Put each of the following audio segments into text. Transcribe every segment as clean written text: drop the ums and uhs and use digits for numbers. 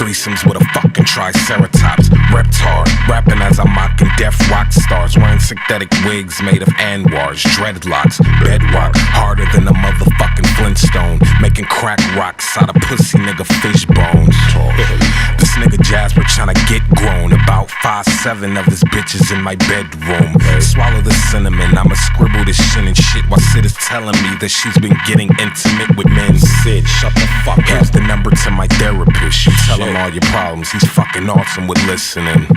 threesomes with a fucking triceratops. Reptar, rapping as I'm mocking deaf rock stars. Wearing synthetic wigs made of Anwars, dreadlocks, bedrock, harder than a motherfucking Flintstone. Making crack rocks out of pussy nigga fish bones. This nigga Jasper tryna get grown. About 5'7" of his bitches in my bedroom. Swallow the cinnamon, I'ma scribble this shit and shit while Sid is telling me that she's been getting intimate with men. Sid, shut the fuck up. Here's the number to my therapist. You tell him all your problems, he's fucking awesome with listening.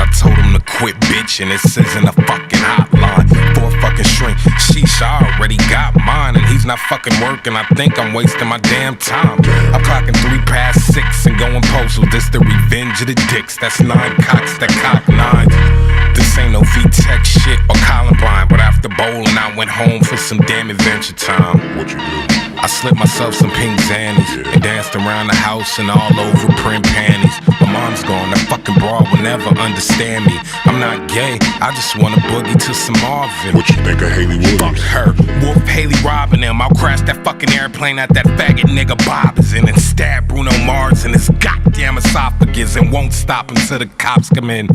I told him to quit bitching, this isn't a fucking hotline for a fucking shrink. Sheesh, I already got mine and he's not fucking working. I think I'm wasting my damn time. I'm clocking 3 past 6 and going postal. This the revenge of the dicks, that's 9 cocks that cock 9. This ain't no VTech shit or Columbine, but after bowling I went home for some damn adventure time. What you do? I slipped myself some pink zannies and danced around the house and all over print panties. My mom's gone, that fucking broad will never understand me. I'm not gay, I just wanna boogie to some Marvin. What you think of Hayley Williams? Fuck her, Wolf Haley robbing them. I'll crash that fucking airplane at that faggot nigga Bob is in and stab Bruno Mars in his goddamn esophagus and won't stop until the cops come in.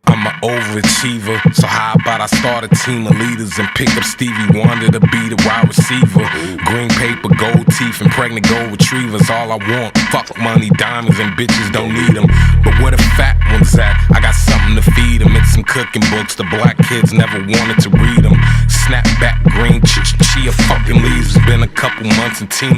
I'm an overachiever, so how about I start a team of leaders and pick up Stevie Wonder to be the wide receiver. Green paper, gold teeth, and pregnant gold retrievers, all I want. Fuck money, diamonds, and bitches don't need them. But where the fat ones at? I got something to feed them. It's some cooking books, the black kids never wanted to read them. Snapback green chia fucking leaves. It's been a couple months and team